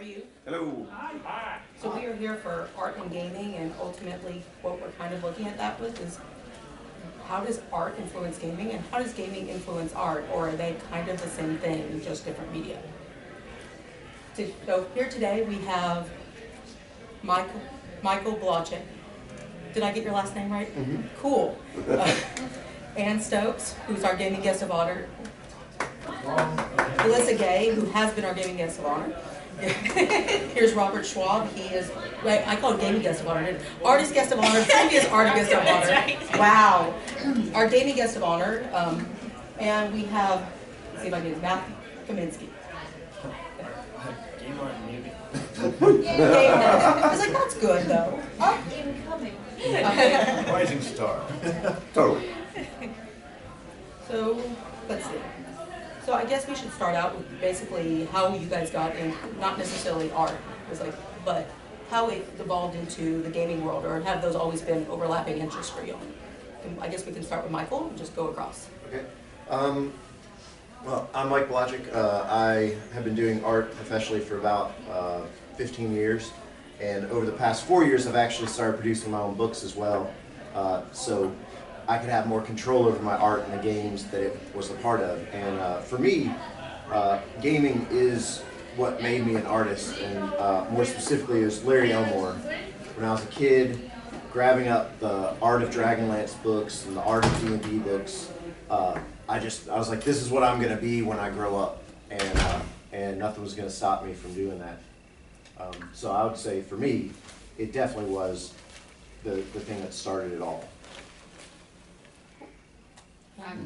are you? Hello. Hi. So we are here for art and gaming, and ultimately what we're kind of looking at that with is how does art influence gaming and how does gaming influence art, or are they kind of the same thing, just different media? So here today we have Michael Blodgett. Did I get your last name right? Mm-hmm. Cool. Ann Stokes, who's our gaming guest of honor. Melissa Gay, who has been our gaming guest of honor. Here's Robert Schwab. He is, right, I call him gaming guest of honor. Artist guest of honor, previous artist guest of honor. Right. Wow. Our gaming guest of honor. And we have, let's see if I can do Matthew Kaminsky. Game art and movie. I was like, that's good though. Up incoming. Rising star. Totally. So, let's see. So I guess we should start out with basically how you guys got in, not necessarily art, but how it evolved into the gaming world, or have those always been overlapping interests for you? And I guess we can start with Michael and just go across. Okay. Well, I'm Mike Blodgett. I have been doing art professionally for about 15 years, and over the past 4 years I've actually started producing my own books as well, so I could have more control over my art and the games that it was a part of. And for me, gaming is what made me an artist, and more specifically is Larry Elmore. When I was a kid, grabbing up the Art of Dragonlance books and the Art of D&D books, I was like, this is what I'm going to be when I grow up, and nothing was going to stop me from doing that. So I would say for me, it definitely was the thing that started it all.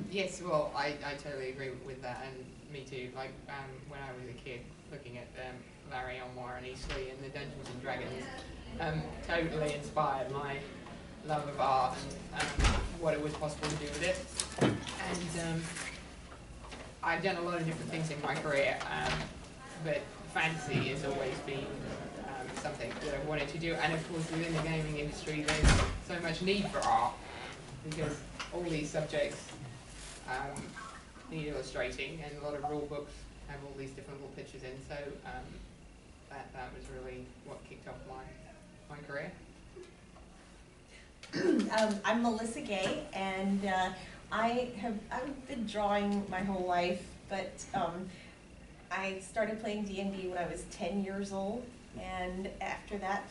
Yes, well, I totally agree with that, and me too. Like, when I was a kid, looking at Larry Elmore and Eastleigh and the Dungeons and Dragons, totally inspired my love of art and what it was possible to do with it. And I've done a lot of different things in my career, but fantasy has always been something that I've wanted to do. And of course, within the gaming industry, there's so much need for art, because all these subjects need illustrating, and a lot of rule books have all these different little pictures in, so that was really what kicked off my career. I'm Melissa Gay, and I've been drawing my whole life, but I started playing D&D when I was 10 years old, and after that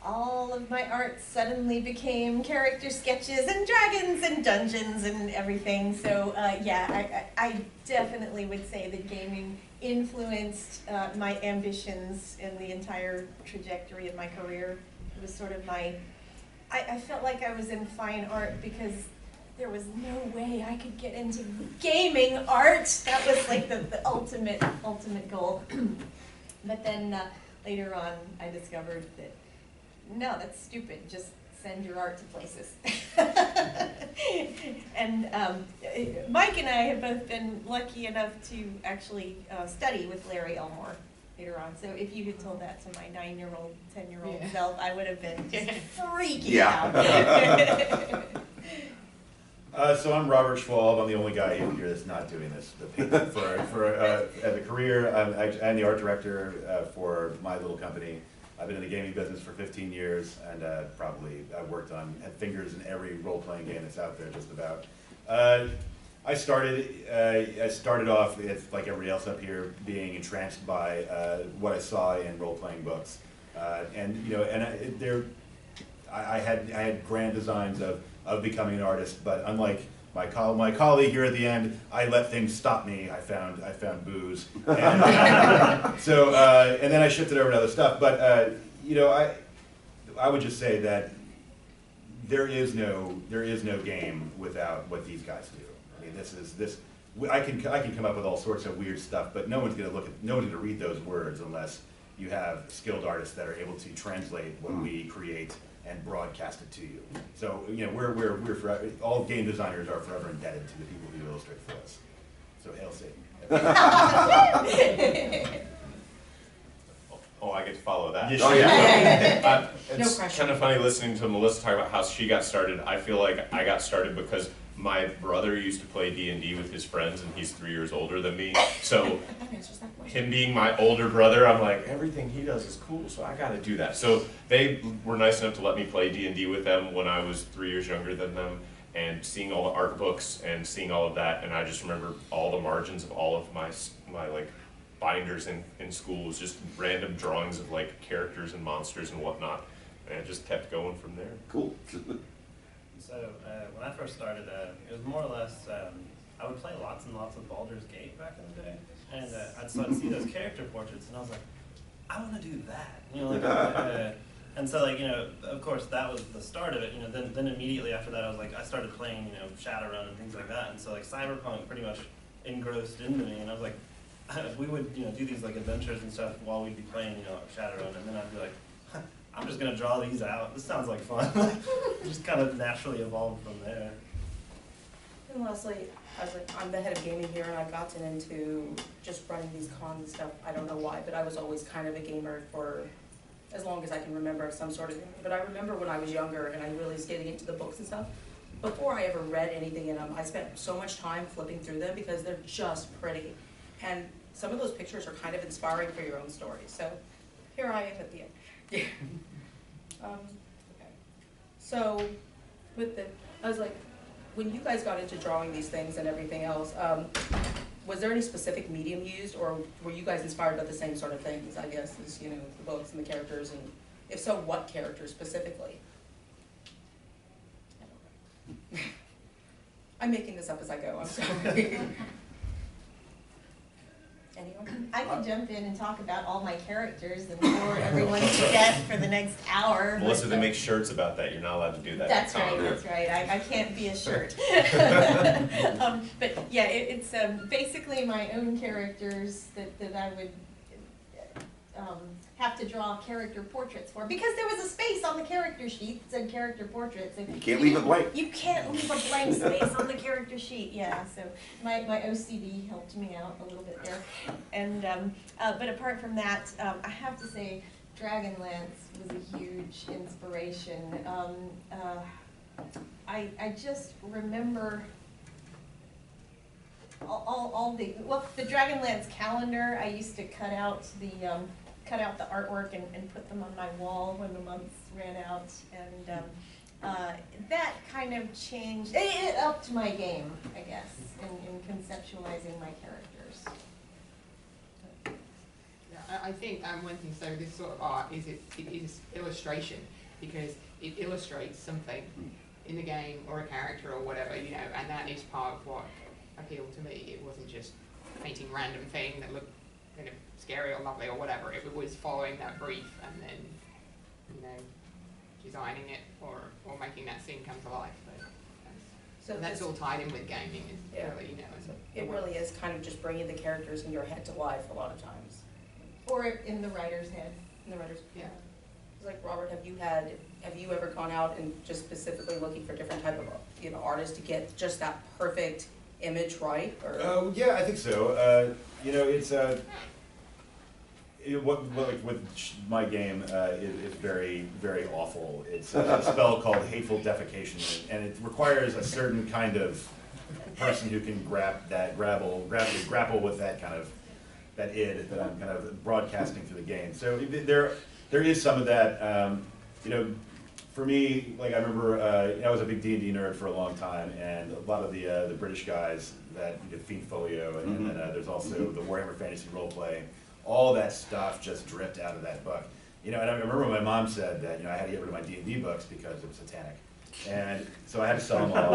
all of my art suddenly became character sketches and dragons and dungeons and everything. So yeah, I definitely would say that gaming influenced my ambitions and the entire trajectory of my career. It was sort of I felt like I was in fine art because there was no way I could get into gaming art. That was like the ultimate goal. But then later on I discovered that no, that's stupid. Just send your art to places. And Mike and I have both been lucky enough to actually study with Larry Elmore later on. So if you had told that to my 9-year-old, 10-year-old self, I would have been just freaking out. So I'm Robert Schwab. I'm the only guy here that's not doing this. As a career, I'm the art director for my little company. I've been in the gaming business for 15 years, and I've worked on, had fingers in every role-playing game that's out there, just about. I started off, like everybody else up here, being entranced by what I saw in role-playing books, and you know, I had grand designs of becoming an artist, but unlike my colleague here at the end, I let things stop me. I found booze, and and then I shifted over to other stuff. But you know, I would just say that there is no game without what these guys do. I mean, I can come up with all sorts of weird stuff, but no one's gonna read those words unless you have skilled artists that are able to translate what we create and broadcast it to you. So you know, we're forever, all game designers are forever indebted to the people who illustrate for us. So hail Satan. Oh, I get to follow that. Oh yeah. It's kind of funny listening to Melissa talk about how she got started. I feel like I got started because my brother used to play D&D with his friends, and he's 3 years older than me. So That answers that question. him being my older brother, I'm like, everything he does is cool, so I got to do that. So they were nice enough to let me play D&D with them when I was 3 years younger than them, and seeing all the art books and seeing all of that. And I just remember all the margins of all of my like binders in school was just random drawings of like characters and monsters and whatnot, and it just kept going from there. Cool. So when I first started, it was more or less, I would play lots and lots of Baldur's Gate back in the day, and I'd see those character portraits, and I was like, I want to do that, you know, like, and so like, you know, of course that was the start of it, you know, then immediately after that I was like, I started playing, you know, Shadowrun and things like that, and so like Cyberpunk pretty much engrossed into me, and I was like, we would, you know, do these like adventures and stuff while we'd be playing, you know, Shadowrun, and then I'd be like, I'm just gonna draw these out. This sounds like fun. Just kind of naturally evolved from there. And lastly, I was like, I'm the head of gaming here, and I've gotten into just running these cons and stuff. I don't know why, but I was always kind of a gamer for as long as I can remember of some sort of thing. But I remember when I was younger and I really was getting into the books and stuff, before I ever read anything in them, I spent so much time flipping through them because they're just pretty. And some of those pictures are kind of inspiring for your own story. So here I am at the end. Yeah. Okay. So with I was like, when you guys got into drawing these things and everything else, was there any specific medium used, or were you guys inspired by the same sort of things, I guess, as, you know, the books and the characters, and if so, what characters specifically? I'm making this up as I go, I'm sorry. Anyone? I could jump in and talk about all my characters and bore everyone to death for the next hour. Melissa, they make shirts about that. You're not allowed to do that. That's right. I can't be a shirt. But yeah, it's basically my own characters that I would have to draw character portraits for, because there was a space on the character sheet that said character portraits. And You can't leave it blank. You can't leave a blank space on the character sheet, yeah. So my OCD helped me out a little bit there. And but apart from that, I have to say Dragonlance was a huge inspiration. I just remember all the Dragonlance calendar. I used to cut out the artwork and put them on my wall when the months ran out, and that kind of changed. It upped my game, I guess, in conceptualizing my characters. Yeah, I think one thing, so this sort of art is it is illustration, because it illustrates something in the game or a character or whatever, you know, and that is part of what appealed to me. It wasn't just painting random thing that looked kind of scary or lovely or whatever. It was following that brief and then, you know, designing it or making that scene come to life. So that's all tied in with gaming. Is really, you know, It really is kind of just bringing the characters in your head to life a lot of times. Or in the writer's head. In the writers. Yeah. It's like, Robert, have you ever gone out and just specifically looking for different type of, you know, artists to get just that perfect image right? Or? Yeah, I think so. You know, it's with my game is very, very awful. It's a spell called Hateful Defecation, and it requires a certain kind of person who can grapple with that kind of that id that I'm kind of broadcasting through the game. So there is some of that. You know, for me, like I remember, I was a big D&D nerd for a long time, and a lot of the British guys that did Fiend Folio, and then there's also the Warhammer Fantasy Roleplay. All that stuff just dripped out of that book. You know, and I remember my mom said that, you know, I had to get rid of my D&D books because it was satanic. And so I had to sell them all.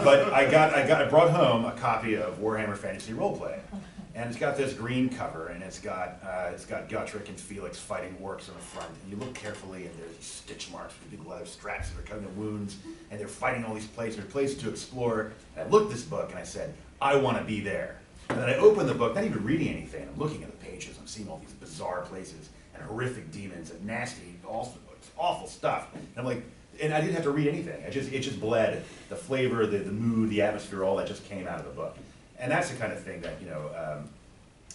But I brought home a copy of Warhammer Fantasy Roleplay. And it's got this green cover, and it's got Guttrick and Felix fighting orcs on the front. And you look carefully, and there's stitch marks with big leather straps that are covering their wounds, and they're fighting all these places. There are places to explore. And I looked at this book, and I said, I want to be there. And then I opened the book, not even reading anything. I'm looking at the pages. I'm seeing all these bizarre places and horrific demons and nasty, awful stuff. And I'm like, and I didn't have to read anything. It just bled. The flavor, the mood, the atmosphere, all that just came out of the book. And that's the kind of thing that, you know,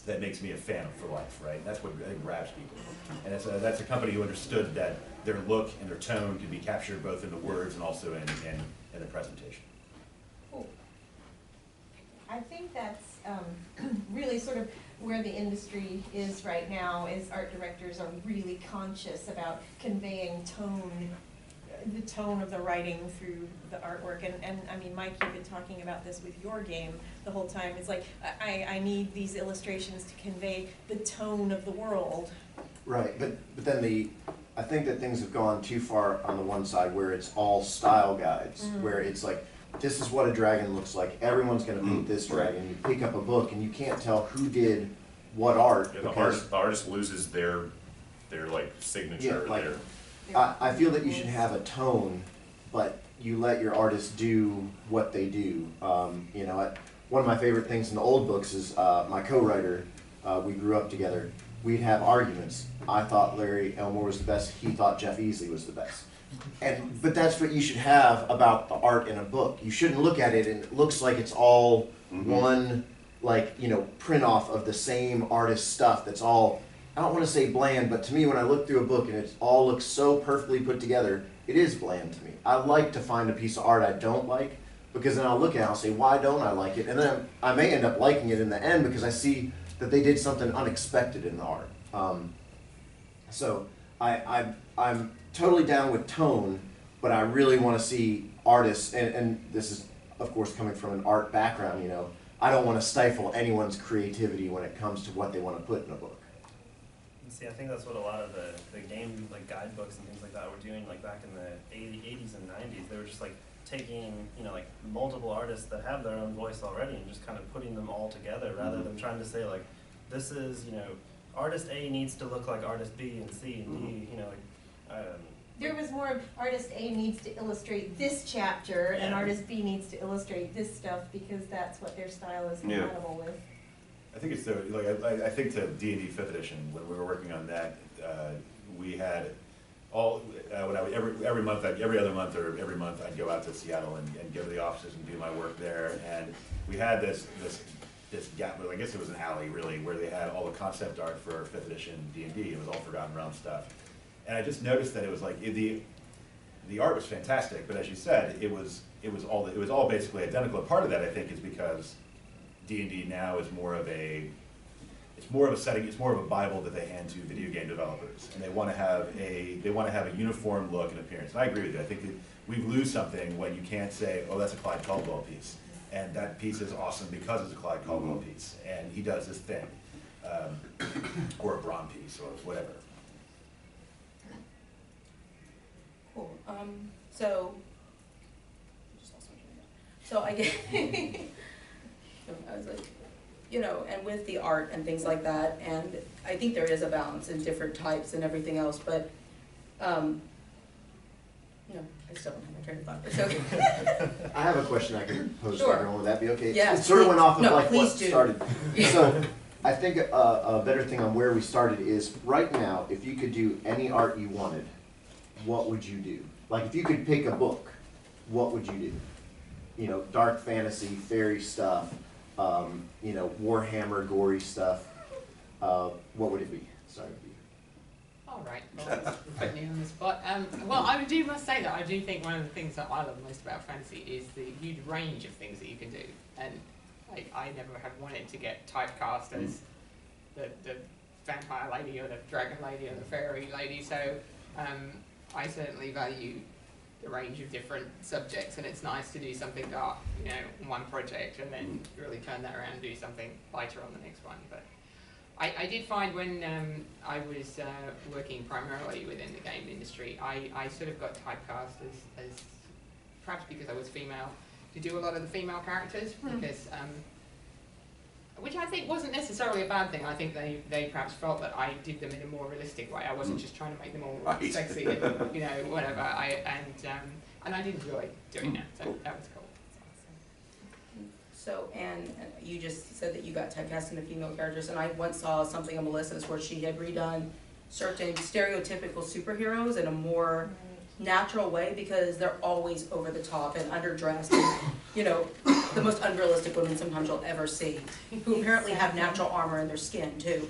that makes me a fan for life, right? And that's what I think grabs people. And that's a company who understood that their look and their tone could be captured both in the words and also in the presentation. Cool. that's really sort of where the industry is right now, is art directors are really conscious about conveying tone, the tone of the writing through the artwork. And I mean, Mike, you've been talking about this with your game the whole time. It's like, I need these illustrations to convey the tone of the world. Right, but then I think that things have gone too far on the one side where it's all style guides, where it's like, this is what a dragon looks like, everyone's gonna paint this dragon. You pick up a book and you can't tell who did what art. Yeah, because the artist loses their like signature. Yeah, like, their, I feel that you should have a tone, but you let your artists do what they do. You know, one of my favorite things in the old books is my co-writer, we grew up together, we'd have arguments. I thought Larry Elmore was the best, he thought Jeff Easley was the best. But that's what you should have about the art in a book. You shouldn't look at it and it looks like it's all one, like, you know, print off of the same artist's stuff that's all, I don't want to say bland, but to me when I look through a book and it all looks so perfectly put together, it is bland to me. I like to find a piece of art I don't like, because then I'll look at it and I'll say, why don't I like it? And then I may end up liking it in the end because I see that they did something unexpected in the art. So I'm totally down with tone, but I really want to see artists, and this is of course coming from an art background, you know, I don't want to stifle anyone's creativity when it comes to what they want to put in a book. See, I think that's what a lot of the game like guidebooks and things like that were doing, like back in the 80s and 90s. They were just like taking, you know, like multiple artists that have their own voice already and just kind of putting them all together rather than trying to say like, this is, you know, artist A needs to look like artist B and C and D, you know, like, There was more of artist A needs to illustrate this chapter and artist B needs to illustrate this stuff because that's what their style is compatible with. I think it's like I think to D&D 5th edition when we were working on that, we had all when every month, every other month or every month, I'd go out to Seattle and go to the offices and do my work there, and we had this gap. I guess it was an alley really, where they had all the concept art for 5th edition D&D. It was all Forgotten Realms stuff, and I just noticed that it was like the art was fantastic, but as you said, it was all basically identical. And part of that I think is because D&D now is more of a setting, it's more of a Bible that they hand to video game developers, and they want to have a uniform look and appearance. And I agree with you. I think that we lose something when you can't say, oh, that's a Clyde Caldwell piece, and that piece is awesome because it's a Clyde Caldwell piece, and he does this thing, or a Braun piece, or whatever. Cool. So I get. I was like, you know, and with the art and things like that, and I think there is a balance in different types and everything else, but, you know, I still don't have my train of thought, but it's okay. I have a question I can pose to Sure. everyone. Would that be okay? Yeah, It sort of went off of no, like what please do. started. So I think a better thing on where we started is right now, if you could do any art you wanted, what would you do? Like if you could pick a book, what would you do? You know, dark fantasy, fairy stuff, you know, Warhammer, gory stuff. What would it be? Sorry. All right, well, put me on the spot. Well, I must say that I do think one of the things that I love most about fantasy is the huge range of things that you can do. And like, I never have wanted to get typecast as the vampire lady or the dragon lady or the fairy lady. So I certainly value the range of different subjects, and it's nice to do something dark, you know, on one project and then really turn that around and do something lighter on the next one. But I did find when I was working primarily within the game industry, I sort of got typecast as perhaps because I was female, to do a lot of the female characters, because which I think wasn't necessarily a bad thing. I think they perhaps felt that I did them in a more realistic way. I wasn't just trying to make them all sexy and, you know, whatever. And I did enjoy doing that, so that was cool. So, and you just said that you got typecast into female characters, and I once saw something on Melissa's where she had redone certain stereotypical superheroes in a more natural way, because they're always over the top and underdressed, and, you know, the most unrealistic women sometimes you'll ever see, who apparently have natural armor in their skin too.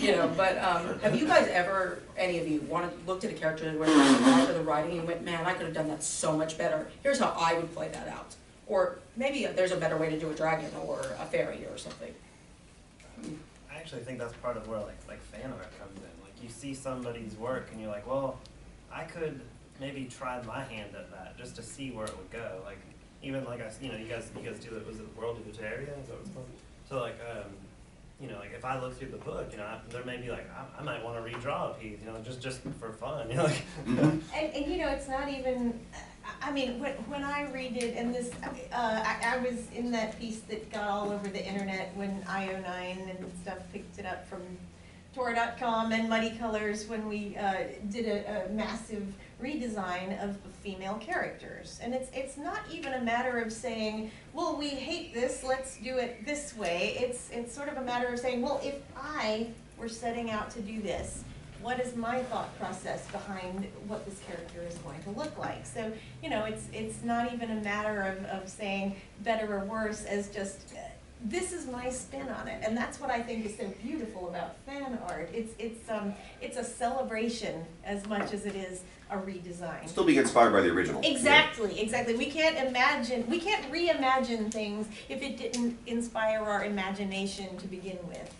You know, but have you guys ever, any of you, looked at a character where after the writing and went, man, I could have done that so much better. Here's how I would play that out. Or maybe there's a better way to do a dragon or a fairy or something. I actually think that's part of where like fan art comes in. Like you see somebody's work and you're like, well, I could maybe try my hand at that just to see where it would go. Like even like you guys do it. Was it World of Terraria? Is that what it's called? So like like if I look through the book, there may be like I might want to redraw a piece, just for fun, like. And it's not even. I mean, when I read it, and this, I was in that piece that got all over the internet when IO9 and stuff picked it up from Tor.com and Muddy Colors when we did a massive redesign of female characters. And it's not even a matter of saying, well, we hate this, let's do it this way. It's sort of a matter of saying, well, if I were setting out to do this, what is my thought process behind what this character is going to look like? So, it's not even a matter of saying better or worse as just, this is my spin on it. And that's what I think is so beautiful about fan art. It's a celebration as much as it is a redesign. Still being inspired by the original. Exactly, exactly. We can't reimagine things if it didn't inspire our imagination to begin with.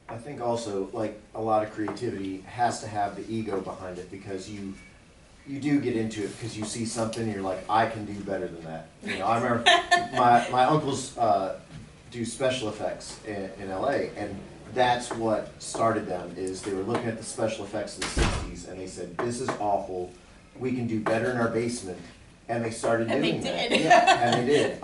I think also, like, a lot of creativity has to have the ego behind it, because you do get into it because you see something and you're like, I can do better than that. I remember my uncles do special effects in LA, and that's what started them. Is they were looking at the special effects of the '60s and they said, this is awful, we can do better in our basement, and they started doing that. And they did. Yeah, and they did.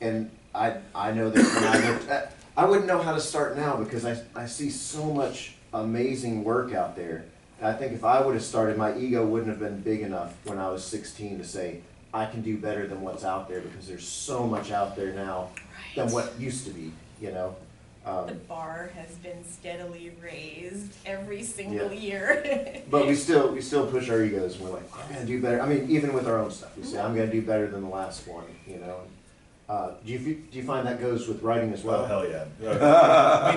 And I know that when I looked at, I wouldn't know how to start now, because I see so much amazing work out there. I think if I would have started, my ego wouldn't have been big enough when I was 16 to say, I can do better than what's out there, because there's so much out there now than what used to be, The bar has been steadily raised every single year. But we still push our egos, and we're like, I'm gonna do better. I mean, even with our own stuff, we say, I'm gonna do better than the last one, Do you find that goes with writing as well? Oh, hell yeah.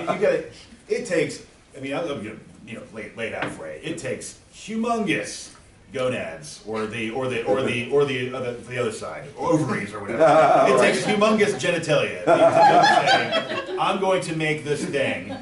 I mean, it takes, I'm lay it out for you. It takes humongous gonads, or the other side, ovaries or whatever. It takes humongous genitalia. To say, I'm going to make this thing,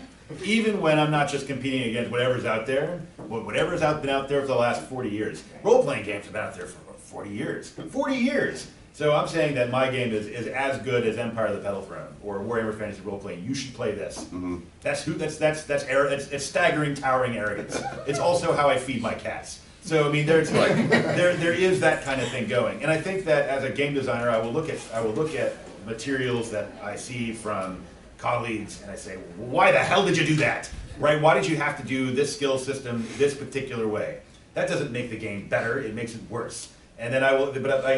even when I'm not just competing against whatever's out there, whatever's been out there for the last 40 years. Role-playing games have been out there for 40 years. 40 years! So I'm saying that my game is as good as Empire of the Petal Throne or Warhammer Fantasy Role-Playing. You should play this. Mm-hmm. It's staggering, towering arrogance. It's also how I feed my cats. So I mean, there is that kind of thing going. And I think that as a game designer, I will look at materials that I see from colleagues, and I say, why the hell did you do that? Right? Why did you have to do this skill system this particular way? That doesn't make the game better. It makes it worse. And then I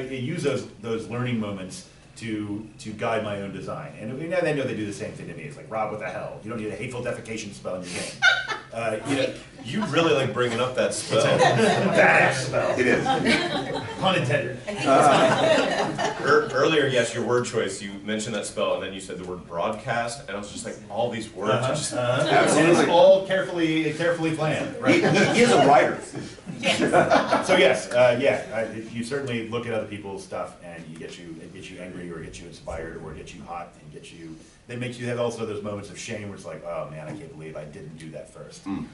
use those learning moments to guide my own design. And they know they do the same thing to me. It's like, Rob, what the hell? You don't need a hateful defecation spell in your game. You really like bringing up that spell. Badass spell. It is. Pun intended. Earlier, yes, your word choice, you mentioned that spell, and then you said the word broadcast, and I was just like, all these words. And it's all carefully planned. Right? He is a writer. So yes, you certainly look at other people's stuff, and it gets you angry, or get you inspired, or get you hot, and they make you have also those moments of shame where it's like, oh man, I can't believe I didn't do that first. Mm.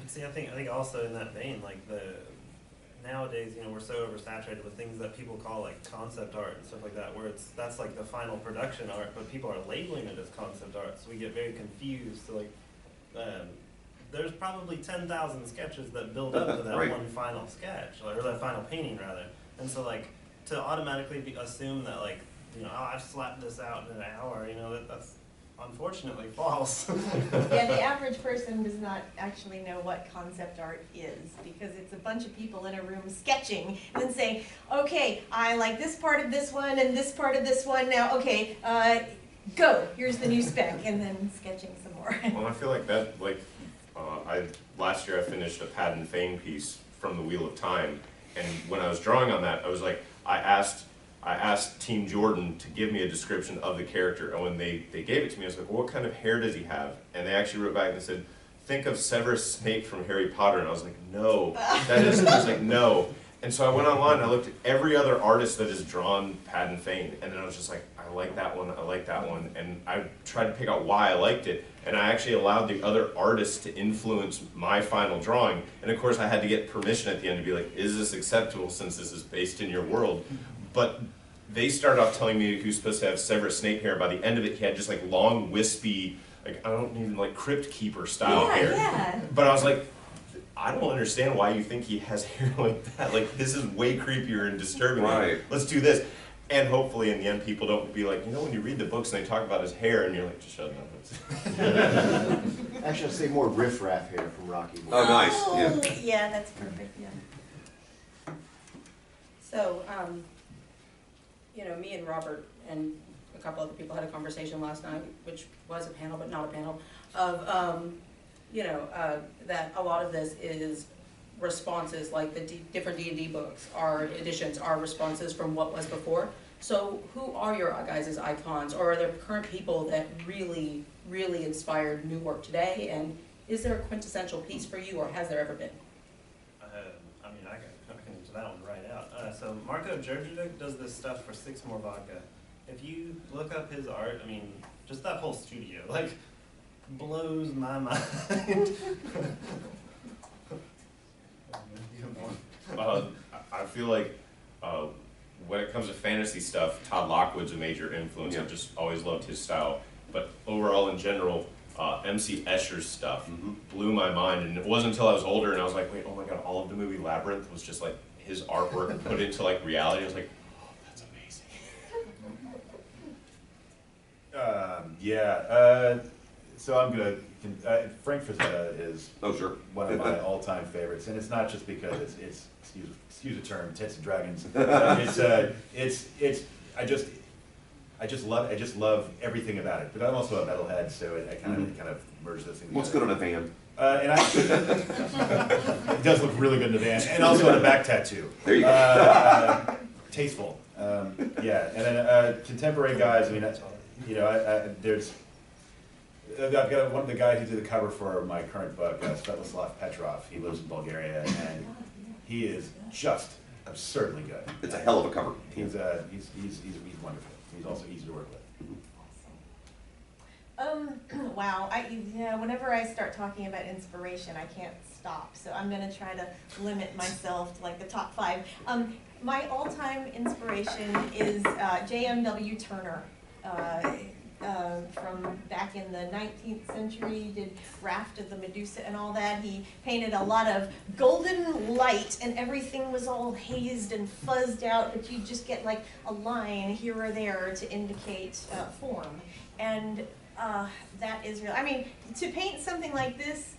See, I think also in that vein, like nowadays, we're so oversaturated with things that people call like concept art and stuff like that, where that's like the final production art, but people are labeling it as concept art, so we get very confused. So there's probably 10,000 sketches that build up to that Right. one final sketch, or that final painting rather. And so to automatically assume that I've slapped this out in an hour, that's unfortunately false. Yeah, the average person does not actually know what concept art is, because it's a bunch of people in a room sketching and then saying, okay, I like this part of this one and this part of this one, now, okay, go, here's the new spec, and then sketching some more. Well, I feel like that, last year I finished a Pad and Fame piece from the Wheel of Time, and when I was drawing on that, I was like, I asked Team Jordan to give me a description of the character, and when they gave it to me, I was like, well, what kind of hair does he have? And they actually wrote back and said, think of Severus Snape from Harry Potter, and I was like, no, I was like, no. And so I went online and I looked at every other artist that has drawn Pad and Fane, and then I was just like, I like that one, I like that one, and I tried to pick out why I liked it, and I actually allowed the other artists to influence my final drawing, and of course I had to get permission at the end to be like, is this acceptable since this is based in your world? But they started off telling me he was supposed to have Severus Snape hair. By the end of it, he had just like long, wispy, like I don't even like Crypt Keeper style hair. Yeah. But I was like, I don't understand why you think he has hair like that. Like, this is way creepier and disturbing. Right. Let's do this. And hopefully in the end people don't be like, you know, when you read the books and they talk about his hair and you're like, just shut up. Actually, I'd say more riffraff hair from Rocky. Oh, nice, yeah. Oh, yeah, that's perfect, yeah. So, you know, me and Robert and a couple other people had a conversation last night, which was a panel, but not a panel, of, you know, that a lot of this is responses, like the different D&D books, our editions are responses from what was before. So who are your guys' icons, or are there current people that really, really inspired new work today? And is there a quintessential piece for you, or has there ever been? I mean, I can answer that one right out. So Marco Djurdjevic does this stuff for Six More Vodka. If you look up his art, I mean, just that whole studio, like, blows my mind. I feel like when it comes to fantasy stuff, Todd Lockwood's a major influence. Yeah. I've just always loved his style. But overall, in general, MC Escher's stuff blew my mind. And it wasn't until I was older and I was like, wait, oh my god, all of the movie Labyrinth was just like his artwork put into like reality. I was like, oh, that's amazing. So I'm gonna, Frank Frazetta is Oh, sure. one of my all-time favorites, and it's not just because it's excuse the term, tits and dragons. I just love everything about it. But I'm also a metalhead, so I kind of merge those things. What's together. good on a van? And it does look really good in the van, and also on a back tattoo. There you go. Tasteful, yeah. And then contemporary guys. I mean, you know, there's. I've got one of the guys who did the cover for my current book, Svetoslav Petrov. He lives in Bulgaria, and he is just absurdly good. It's a hell of a cover. He's wonderful. He's also easy to work with. Wow, whenever I start talking about inspiration, I can't stop. So I'm gonna try to limit myself to like the top 5. My all-time inspiration is J.M.W. Turner. From back in the 19th century, he did Raft of the Medusa and all that. He painted a lot of golden light and everything was all hazed and fuzzed out, but you just get like a line here or there to indicate form. And that is real. I mean, to paint something like this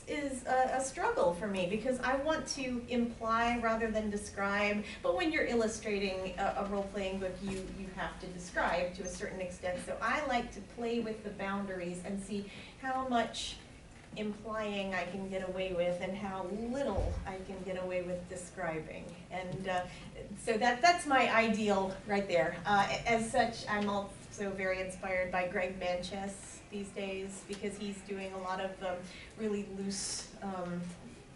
is a struggle for me because I want to imply rather than describe, but when you're illustrating a role-playing book, you have to describe to a certain extent. So I like to play with the boundaries and see how much implying I can get away with and how little I can get away with describing. And so that's my ideal right there. As such, I'm also very inspired by Greg Manchess these days because he's doing a lot of really loose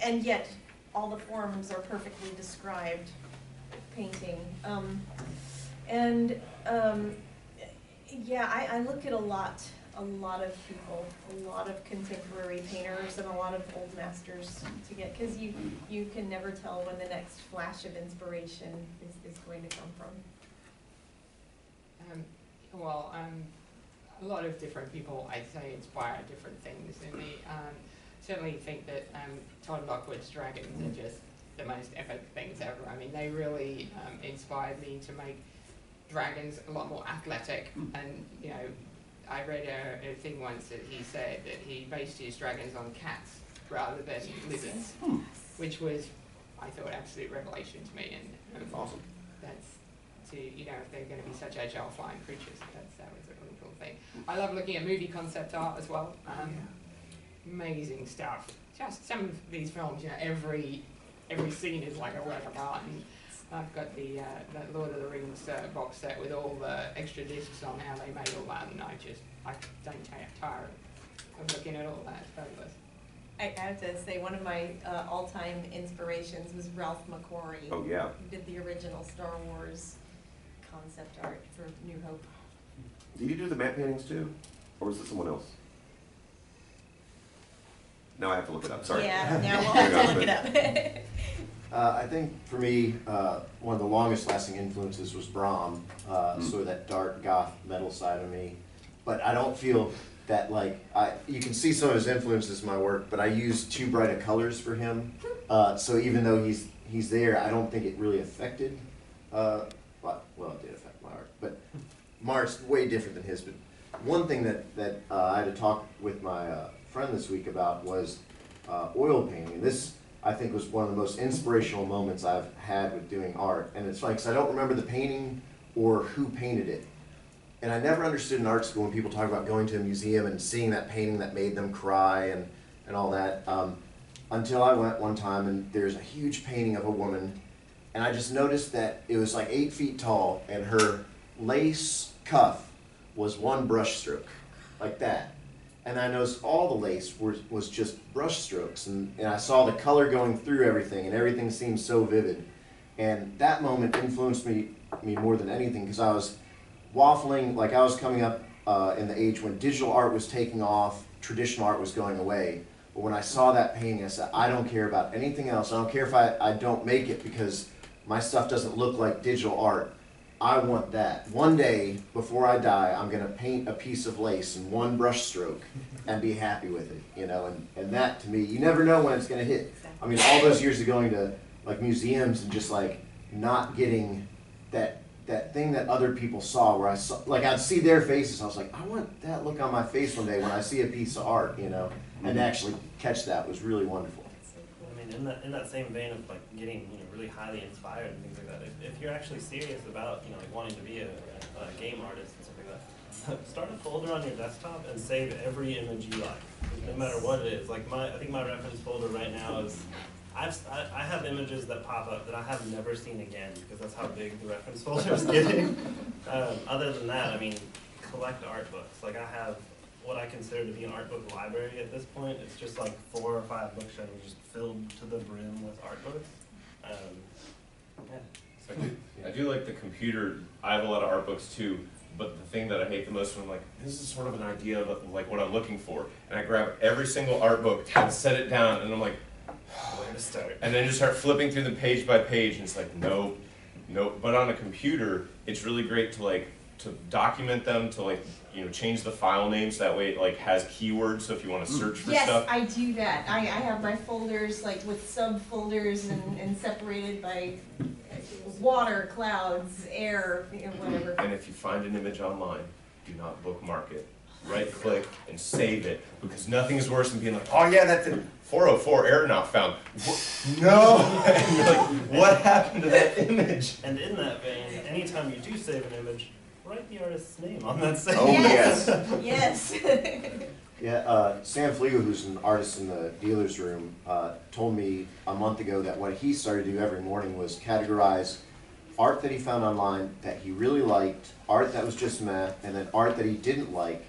and yet all the forms are perfectly described painting. Yeah, I look at a lot of people, a lot of contemporary painters and a lot of old masters to get, because you can never tell when the next flash of inspiration is going to come from. A lot of different people, I'd say, inspire different things in me. Certainly think that Todd Lockwood's dragons are just the most epic things ever. I mean, they really inspired me to make dragons a lot more athletic. And, you know, I read a thing once that he said that he based his dragons on cats rather than lizards, which was, I thought, absolute revelation to me. And Awesome. That's if they're going to be such agile flying creatures, that was a really cool thing. I love looking at movie concept art as well. Amazing stuff. Just some of these films, every scene is like a work of art. And I've got the Lord of the Rings box set with all the extra discs on how they made all that, and I don't tire of looking at all that. It's fabulous. I have to say, one of my all-time inspirations was Ralph McQuarrie. Oh, yeah. Who did the original Star Wars concept art for New Hope. Did you do the matte paintings too? Or was it someone else? Now I have to look it up, sorry. Yeah, now we'll have to look it up. I think for me, one of the longest lasting influences was Brahm, sort of that dark goth metal side of me. But I don't feel that like, you can see some of his influences in my work, but I use too bright of colors for him. So even though he's there, I don't think it really affected, well, it did affect my art, but my art's way different than his. But one thing that I had to talk with my friend this week about was oil painting. And this, I think, was one of the most inspirational moments I've had with doing art. And it's funny because I don't remember the painting or who painted it. And I never understood in art school when people talk about going to a museum and seeing that painting that made them cry and all that, until I went one time and there's a huge painting of a woman, and I just noticed that it was like 8 feet tall and her lace cuff was one brush stroke, like that. And I noticed all the lace was just brush strokes, and I saw the color going through everything, and everything seemed so vivid. And that moment influenced me more than anything, because I was waffling, like I was coming up in the age when digital art was taking off, traditional art was going away. But when I saw that painting, I said, I don't care about anything else. I don't care if I don't make it because my stuff doesn't look like digital art. I want that. One day, before I die, I'm going to paint a piece of lace in one brush stroke and be happy with it, you know, and that to me, you never know when it's going to hit. I mean, all those years of going to like museums and just like not getting that thing that other people saw, where I saw, like I'd see their faces, I was like, I want that look on my face one day when I see a piece of art, you know, and to actually catch that was really wonderful. I mean, in that same vein of like getting really highly inspired and things like that, if you're actually serious about like wanting to be a game artist and stuff like that, start a folder on your desktop and save every image you like, no matter what it is. Like I think my reference folder right now is, I have images that pop up that I have never seen again because that's how big the reference folder is getting. Other than that, I mean, collect art books. Like I have what I consider to be an art book library at this point. It's just like 4 or 5 bookshelves just filled to the brim with art books. Yeah. So I do like the computer. I have a lot of art books too, but the thing that I hate the most when I'm like, this is sort of an idea of like what I'm looking for, and I grab every single art book and set it down, and I'm like, where to start? And then just start flipping through them page by page, and it's like, nope, nope. But on a computer, it's really great to document them, to like, you know, change the file names, that way it like has keywords, so if you want to search for stuff. Yes, I do that. I have my folders like with subfolders and separated by water, clouds, air, you know, whatever. And if you find an image online, do not bookmark it. Right click and save it, because nothing is worse than being like, oh yeah, that's it. 404 error not found. No! And you're like, what happened to that image? And in that vein, anytime you do save an image, write the artist's name on that same. Oh, yes. Yes. Yeah, Sam Fleego, who's an artist in the dealer's room, told me a month ago that what he started to do every morning was categorize art that he found online that he really liked, art that was just meh, and then art that he didn't like.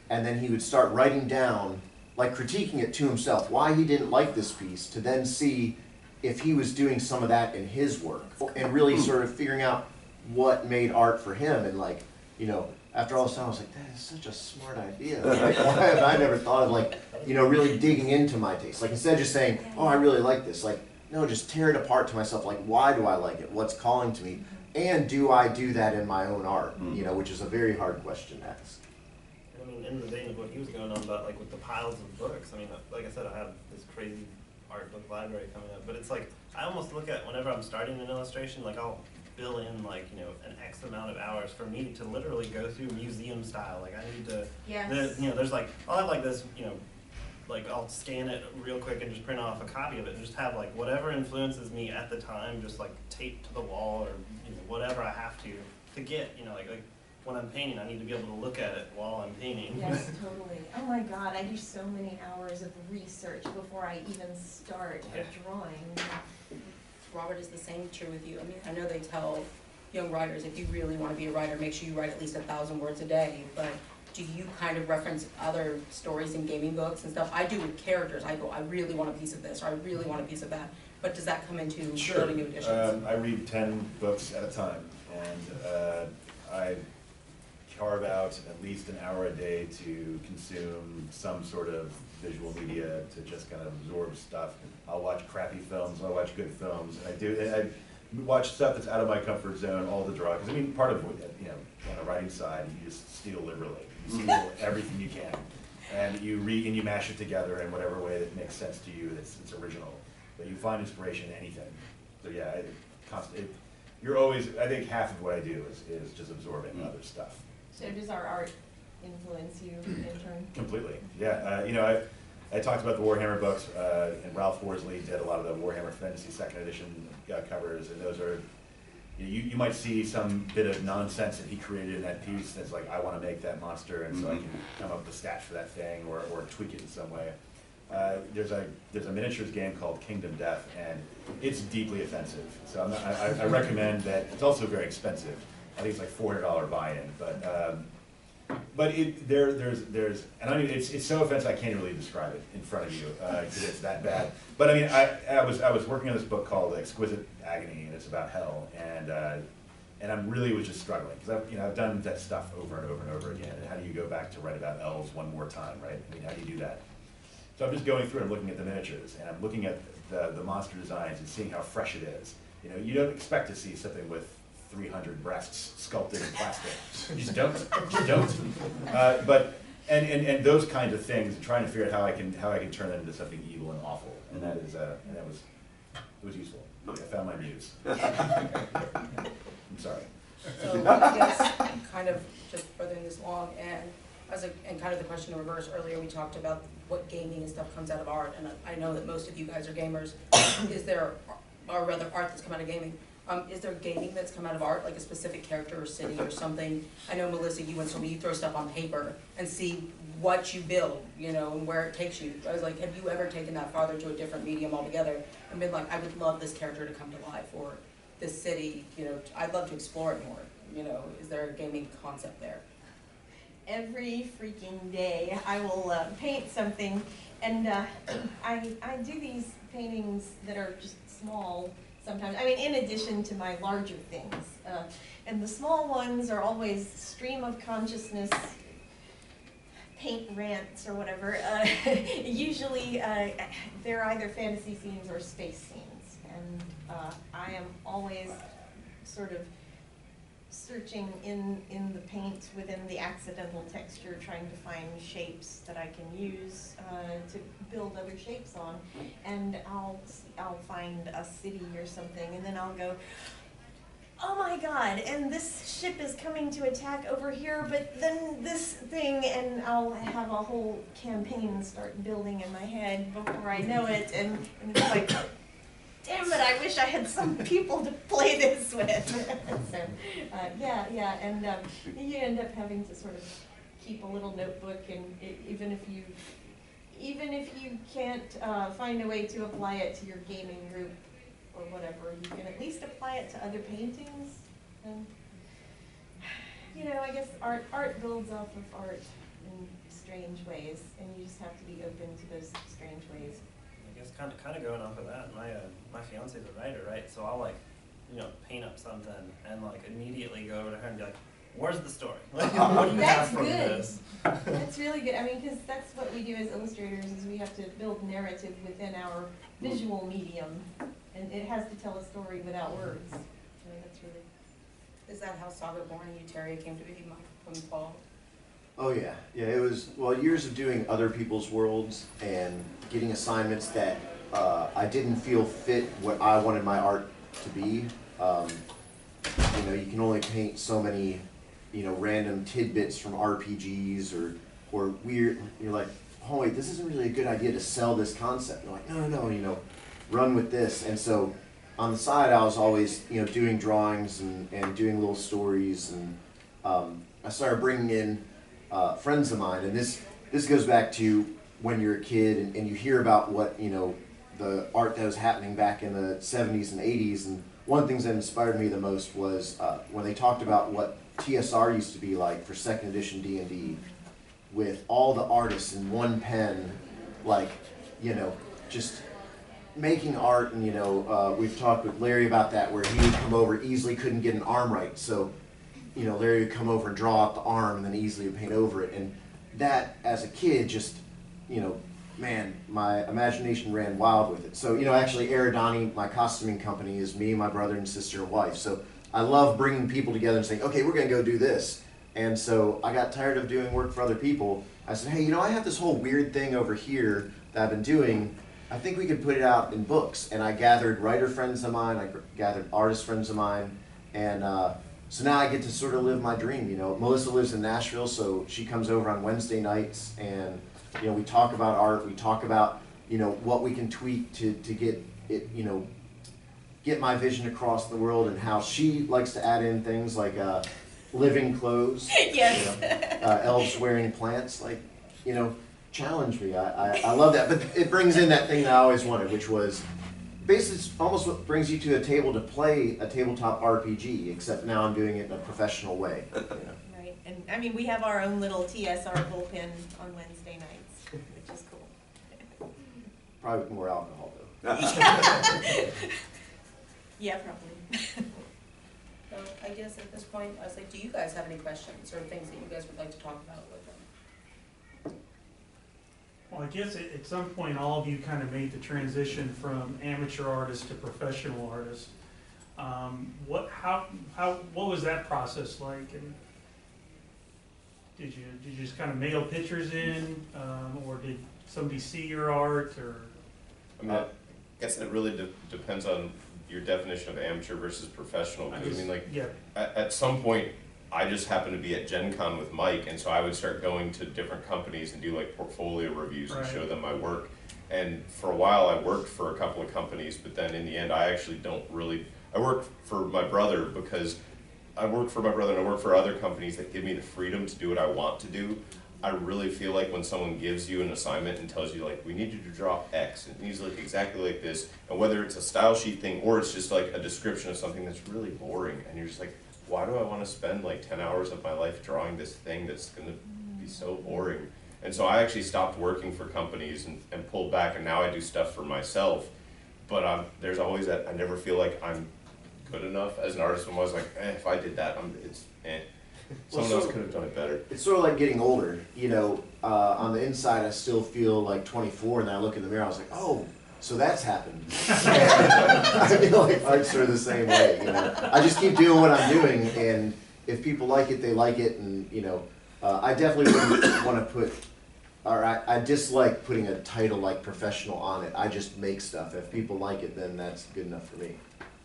And then he would start writing down, like critiquing it to himself, why he didn't like this piece, to then see if he was doing some of that in his work. And really sort of figuring out what made art for him. And like, you know, after all this time, I was like, that is such a smart idea. Like, why have I never thought of like, you know, really digging into my taste? Like instead of just saying, oh, I really like this, like, no, just tear it apart to myself. Like, why do I like it? What's calling to me? And do I do that in my own art? You know, which is a very hard question to ask. I mean, in the vein of what he was going on about, like with the piles of books, I mean, like I said, I have this crazy art book library coming up, but it's like, I almost look at whenever I'm starting an illustration, like I'll bill in like, you know, an X amount of hours for me to literally go through museum style. Like I need to, Yes. you know, there's like, I'll have like this, you know, like I'll scan it real quick and just print off a copy of it and just have like whatever influences me at the time, just like taped to the wall or, you know, whatever I have to get, you know, like when I'm painting, I need to be able to look at it while I'm painting. Yes, totally. Oh my God, I do so many hours of research before I even start a drawing. Robert, is the same true with you? I mean, I know they tell young writers, if you really want to be a writer, make sure you write at least 1,000 words a day, but do you kind of reference other stories in gaming books and stuff? I do with characters. I go, I really want a piece of this, or I really want a piece of that. But does that come into building new editions? I read 10 books at a time, and I carve out at least an hour a day to consume some sort of visual media to just kind of absorb stuff. I'll watch crappy films, I'll watch good films, and I watch stuff that's out of my comfort zone all the draw. Because I mean, part of what, you know, on the writing side, you just steal liberally. You steal everything you can, and you read and you mash it together in whatever way that makes sense to you. It's original, but you find inspiration in anything. So yeah, you're always. I think half of what I do is just absorbing other stuff. So does our art influence you in turn? Completely, yeah. You know, I talked about the Warhammer books, and Ralph Worsley did a lot of the Warhammer Fantasy Second Edition covers, and those are, you might see some bit of nonsense that he created in that piece that's like, I want to make that monster, and so I can come up with a stats for that thing, or tweak it in some way. There's a miniatures game called Kingdom Death, and it's deeply offensive. So I recommend that. It's also very expensive. I think it's like $400 buy-in, but there's and I mean it's so offensive I can't really describe it in front of you because it's that bad. But I mean I was working on this book called Exquisite Agony, and it's about hell, and I'm really was just struggling because I've done that stuff over and over and over again. And how do you go back to write about elves one more time, right? I mean, how do you do that? So I'm just going through and looking at the miniatures, and I'm looking at the monster designs and seeing how fresh it is. You know, you don't expect to see something with 300 breasts sculpted in plastic. You just don't. You don't. But those kinds of things, and trying to figure out how I can turn that into something evil and awful, and that was useful. I found my muse. I'm sorry. So I guess kind of just furthering this along, and kind of the question in reverse, earlier we talked about what gaming and stuff comes out of art, and I know that most of you guys are gamers. Is there, or rather art that's come out of gaming, is there gaming that's come out of art, like a specific character or city or something? I know, Melissa, you went so you throw stuff on paper and see what you build, you know, and where it takes you. I was like, have you ever taken that farther to a different medium altogether and been like, I would love this character to come to life, or this city, you know, I'd love to explore it more, you know, is there a gaming concept there? Every freaking day I will paint something, and I do these paintings that are just small sometimes. I mean, in addition to my larger things. And the small ones are always stream of consciousness, paint rants or whatever. Usually they're either fantasy scenes or space scenes. And I am always sort of searching in the paint within the accidental texture, trying to find shapes that I can use to build other shapes on. And I'll find a city or something, and then I'll go, oh my god, and this ship is coming to attack over here, but then this thing, and I'll have a whole campaign start building in my head before I know it, and it's like, damn it, I wish I had some people to play this with. So, yeah, and you end up having to sort of keep a little notebook, and even if you can't find a way to apply it to your gaming group or whatever, you can at least apply it to other paintings. And, you know, I guess art builds off of art in strange ways, and you just have to be open to those strange ways. I guess kind of going off of that, my fiance's a writer, right? So I'll paint up something and immediately go over to her and be like, where's the story? What do you have from this? That's really good. I mean, because that's what we do as illustrators, is we have to build narrative within our visual medium, and it has to tell a story without words. So that's really. Is that how Saga Born and Euteria came to be from Paul? Oh yeah, it was, well, years of doing other people's worlds and getting assignments that I didn't feel fit what I wanted my art to be. You know, you can only paint so many, you know, random tidbits from RPGs or weird, you're like, oh wait, this isn't really a good idea to sell this concept. You're like, no, you know, run with this. And so on the side I was always, you know, doing drawings and doing little stories, and I started bringing in friends of mine, and this goes back to when you're a kid and you hear about what, you know, the art that was happening back in the 70s and 80s, and one of the things that inspired me the most was when they talked about what TSR used to be like for second edition D&D. with all the artists in one pen, like, you know, just making art. And, you know, we've talked with Larry about that, where he would come over, easily couldn't get an arm right, so, you know, Larry would come over and draw out the arm and then easily would paint over it. And that, as a kid, just, you know, man, my imagination ran wild with it. So, you know, actually Aerodani, my costuming company, is me, my brother and sister and wife. So I love bringing people together and saying, okay, we're gonna go do this. And so I got tired of doing work for other people. I said, hey, you know, I have this whole weird thing over here that I've been doing. I think we could put it out in books. And I gathered writer friends of mine, I gathered artist friends of mine, and so now I get to sort of live my dream. You know, Melissa lives in Nashville, so she comes over on Wednesday nights, and, you know, we talk about art, we talk about, you know, what we can tweak to get it, you know, get my vision across the world, and how she likes to add in things like living clothes, Yes. you know, elves wearing plants, like, you know, challenge me. I love that, but it brings in that thing that I always wanted, which was basically it's almost what brings you to a table to play a tabletop RPG, except now I'm doing it in a professional way. You know? Right, and I mean, we have our own little TSR bullpen on Wednesday nights, which is cool. Probably with more alcohol though. Yeah, probably. So I guess at this point, I was like, do you guys have any questions or things that you guys would like to talk about with them? Well, I guess at some point, all of you kind of made the transition from amateur artist to professional artist. What was that process like? And did you just kind of mail pictures in, or did somebody see your art, or? I mean, I guess it really depends on your definition of amateur versus professional. Because I mean, like, yeah. at some point, I just happened to be at Gen Con with Mike, and so I would start going to different companies and do like portfolio reviews and show them my work. And for a while, I worked for a couple of companies, but then in the end, I actually don't really. I work for my brother because I work for my brother, and I work for other companies that give me the freedom to do what I want to do. I really feel like when someone gives you an assignment and tells you, like, we need you to draw X, it needs to look exactly like this, and whether it's a style sheet thing or it's just like a description of something that's really boring, and you're just like, why do I want to spend like 10 hours of my life drawing this thing that's going to be so boring? And so I actually stopped working for companies and pulled back, and now I do stuff for myself. But there's always that, I never feel like I'm good enough as an artist. When I was like, if I did that, it's eh. Someone else could have done it better. It's sort of like getting older, you know. On the inside, I still feel like 24, and then I look in the mirror, I was like, oh, so that's happened. I feel like art's sort of the same way, you know. I just keep doing what I'm doing, and if people like it, they like it, and, you know, I definitely wouldn't want to put, or I dislike putting a title like professional on it. I just make stuff. If people like it, then that's good enough for me.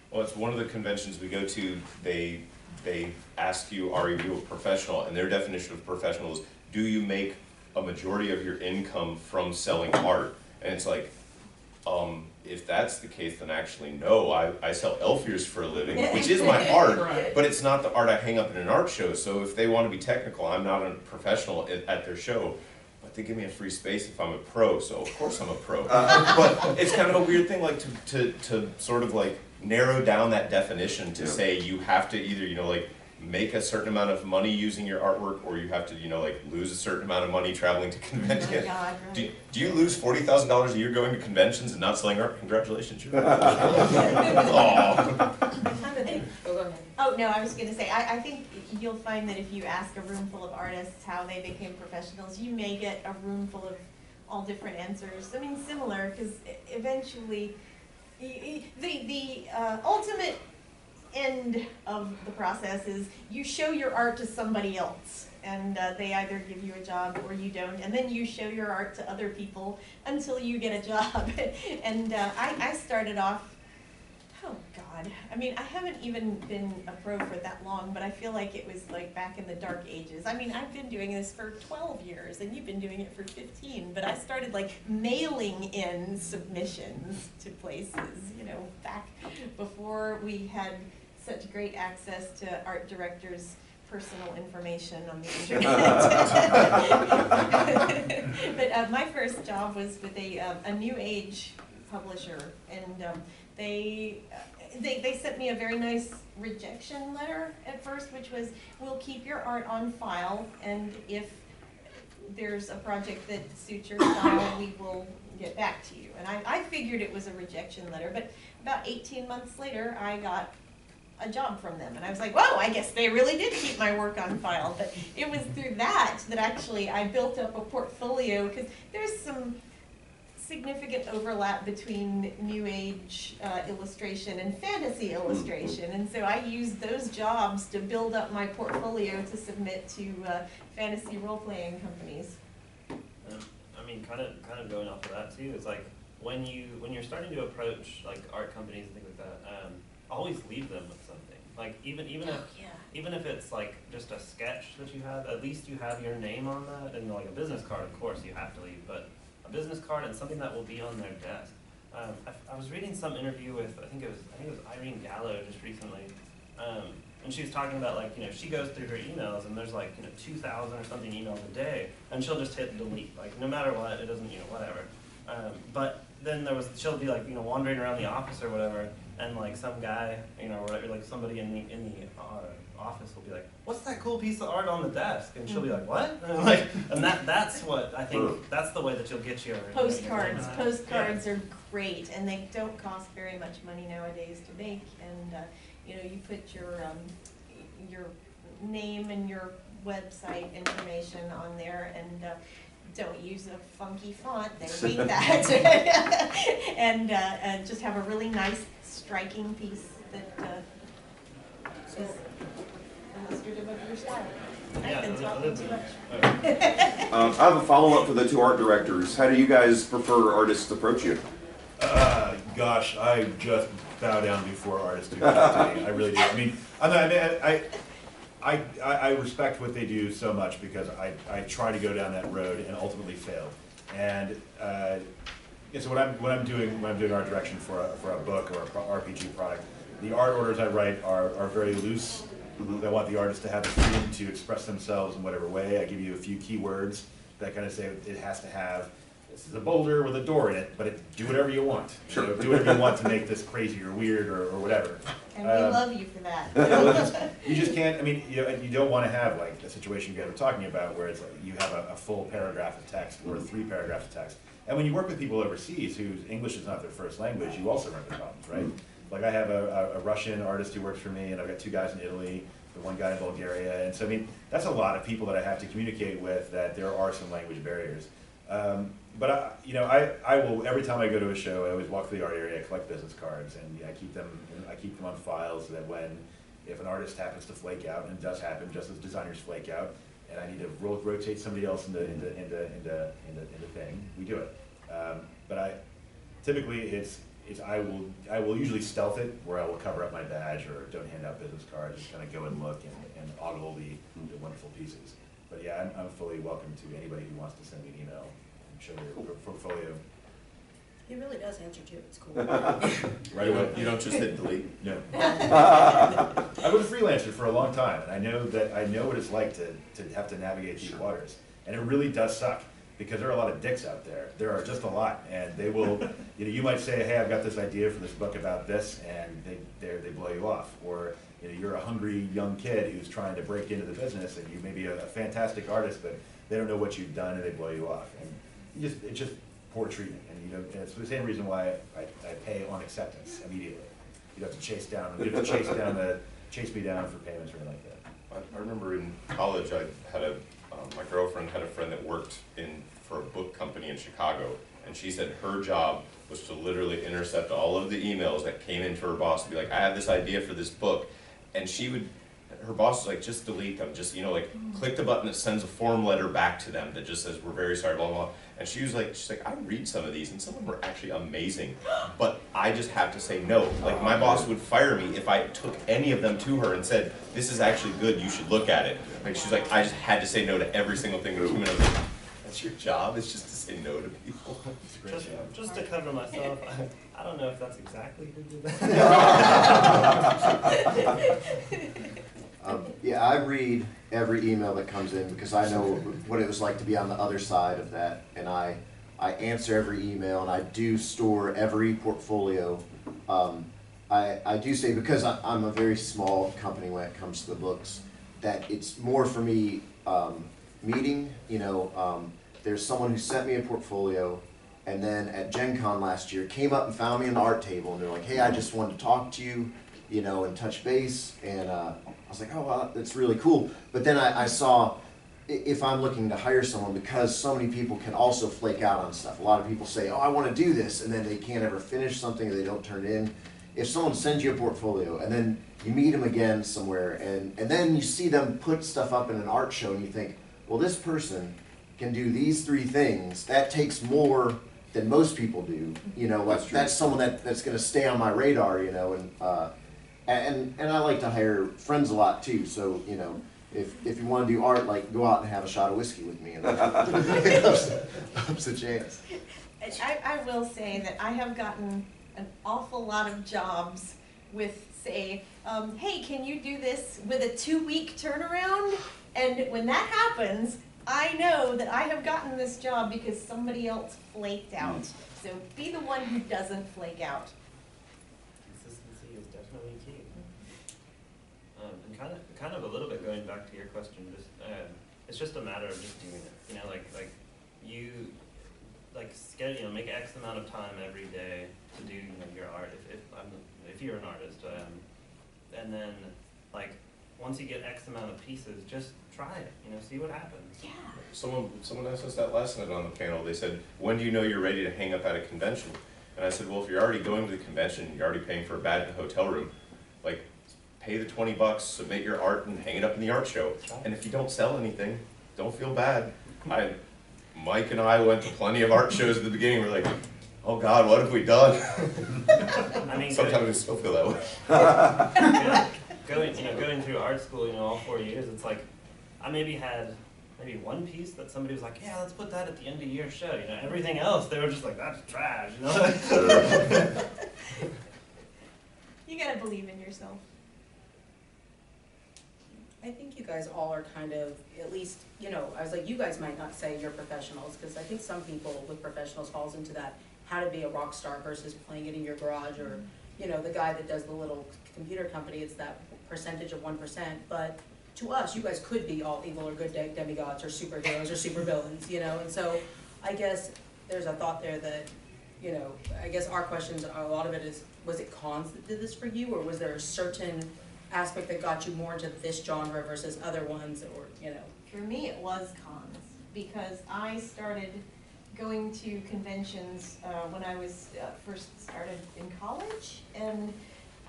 Well, it's one of the conventions we go to, they ask you, are you a professional? And their definition of professional is, do you make a majority of your income from selling art? And it's like, if that's the case, then actually no. I sell elf ears for a living, which is my art, Right. but it's not the art I hang up in an art show. So if they want to be technical, I'm not a professional at their show. But they give me a free space if I'm a pro, so of course I'm a pro. But it's kind of a weird thing, like to sort of like narrow down that definition to say you have to either, you know, like make a certain amount of money using your artwork, or you have to, you know, like lose a certain amount of money traveling to conventions. Oh my God, right. Do you lose $40,000 a year going to conventions and not selling art? Congratulations, you're Aw. Go ahead. Oh, no, I was gonna say, I think you'll find that if you ask a room full of artists how they became professionals, you may get a room full of all different answers. I mean, similar, because eventually, the ultimate end of the process is you show your art to somebody else, and they either give you a job or you don't, and then you show your art to other people until you get a job. And I started off, oh God, I mean, I haven't even been a pro for that long, but I feel like it was like back in the dark ages. I mean, I've been doing this for 12 years, and you've been doing it for 15, but I started like mailing in submissions to places, you know, back before we had such great access to art directors' personal information on the internet. But my first job was with a new age publisher, and they sent me a very nice rejection letter at first, which was, we'll keep your art on file, and if there's a project that suits your style, we will get back to you. And I figured it was a rejection letter, but about 18 months later, I got a job from them. And I was like, whoa, I guess they really did keep my work on file. But it was through that actually I built up a portfolio, because there's some significant overlap between New Age illustration and fantasy illustration. And so I used those jobs to build up my portfolio to submit to fantasy role-playing companies. I mean, kind of going off of that too, it's like when you're starting to approach like art companies and things like that, always leave them with something. Like even if it's like just a sketch that you have, at least you have your name on that, and like a business card, of course, you have to leave, but a business card and something that will be on their desk. I was reading some interview with I think it was Irene Gallo just recently, and she was talking about like she goes through her emails and there's like 2,000 or something emails a day, and she'll just hit delete, like no matter what, it doesn't whatever. But then she'll be like wandering around the office or whatever, and like some guy or like somebody in the office will be like, what's that cool piece of art on the desk? And she'll be like, what? And that's what I think, that's the way that you'll get your Postcards. Postcards are great, and they don't cost very much money nowadays to make. And you put your name and your website information on there, and don't use a funky font. They read that, and just have a really nice, striking piece that is illustrative of your style. I've been talking too much. I have a follow-up for the two art directors. How do you guys prefer artists approach you? Gosh, I just bow down before artists do that to me. I really do. I mean, I respect what they do so much, because I try to go down that road and ultimately fail. And so when I'm doing art direction for a book or a RPG product, the art orders I write are very loose. I want the artist to have the freedom to express themselves in whatever way. I give you a few keywords that kind of say it has to have, this is a boulder with a door in it, but do whatever you want. Sure. Do whatever you want to make this crazy or weird or whatever. And we love you for that. You just can't, I mean, you don't want to have like a situation you guys were talking about where it's like you have a full paragraph of text or 3 paragraphs of text. And when you work with people overseas whose English is not their first language, you also run into problems, right? Like I have a Russian artist who works for me, and I've got 2 guys in Italy, the 1 guy in Bulgaria, and so I mean, that's a lot of people that I have to communicate with, that there are some language barriers. But I will, every time I go to a show, I always walk through the art area, I collect business cards, and I keep them on file, so that if an artist happens to flake out, and it does happen, just as designers flake out, and I need to rotate somebody else into thing, we do it. But typically I will usually stealth it, where I will cover up my badge or don't hand out business cards, just kind of go and look and ogle the wonderful pieces. But yeah, I'm fully welcome to anybody who wants to send me an email and show their portfolio. He really does answer too, it's cool. Right away. You don't just hit delete. No. I was a freelancer for a long time, and I know what it's like to have to navigate these waters, and it really does suck, because there are a lot of dicks out there. There are just a lot, and they will. You might say, "Hey, I've got this idea for this book about this," and they blow you off. Or you're a hungry young kid who's trying to break into the business, and you may be a fantastic artist, but they don't know what you've done, and they blow you off. And it's just poor treatment. And it's the same reason why I pay on acceptance immediately. You have to chase me down for payments or anything like that. I remember in college, I had my girlfriend had a friend that worked for a book company in Chicago, and she said her job was to literally intercept all of the emails that came into her boss to be like, I have this idea for this book, and her boss was like, just delete them, just click the button that sends a form letter back to them that just says, we're very sorry, blah, blah, blah. And she's like, I read some of these, and some of them were actually amazing, but I just have to say no. Like, my boss would fire me if I took any of them to her and said, this is actually good, you should look at it. Like, she's like, I just had to say no to every single thing that came in. I was like, that's your job, it's just to say no to people. It's a great job. Just to cover myself, I don't know if that's exactly who did that. Yeah, I read every email that comes in, because I know what it was like to be on the other side of that, and I answer every email, and I do store every portfolio. I do say, because I'm a very small company when it comes to the books, that it's more for me meeting. There's someone who sent me a portfolio, and then at Gen Con last year came up and found me in the art table, and they're like, hey, I just wanted to talk to you, and touch base. And I was like, oh, wow, that's really cool. But then I saw, if I'm looking to hire someone, because so many people can also flake out on stuff. A lot of people say, oh, I want to do this, and then they can't ever finish something, or they don't turn it in. If someone sends you a portfolio, and then you meet them again somewhere, and then you see them put stuff up in an art show, and you think, well, this person can do these 3 things. That takes more than most people do. That's someone that's going to stay on my radar. And I like to hire friends a lot too. So if you want to do art, like, go out and have a shot of whiskey with me, and ups a chance. I will say that I have gotten an awful lot of jobs with, say, hey, can you do this with a 2-week turnaround? And when that happens, I know that I have gotten this job because somebody else flaked out. So be the one who doesn't flake out. Consistency is definitely key. And kind of a little bit going back to your question, just it's just a matter of just doing it. Make X amount of time every day to do your art. If you're an artist, and then once you get X amount of pieces, just try it. See what happens. Yeah. Someone asked us that last night on the panel. They said, when do you know you're ready to hang up at a convention? And I said, well, if you're already going to the convention, you're already paying for a bed and a hotel room, pay the $20, submit your art, and hang it up in the art show. And if you don't sell anything, don't feel bad. Mike and I went to plenty of art shows at the beginning. We're like, oh God, what have we done? Sometimes we still feel that way. Going through art school, all 4 years, it's like I maybe had one piece that somebody was like, yeah, let's put that at the end of your show. Everything else they were just like, that's trash. You gotta believe in yourself. I think you guys all are kind of, at least, I was like, you guys might not say you're professionals, because I think some people with professionals falls into that, how to be a rock star versus playing it in your garage, or, the guy that does the little computer company, it's that percentage of 1%, but to us, you guys could be all evil or good demigods or superheroes or supervillains, and so I guess there's a thought there that, I guess our questions, a lot of it is, was it cons that did this for you, or was there a certain aspect that got you more into this genre versus other ones, or, For me, it was cons, because I started going to conventions when I was first started in college, and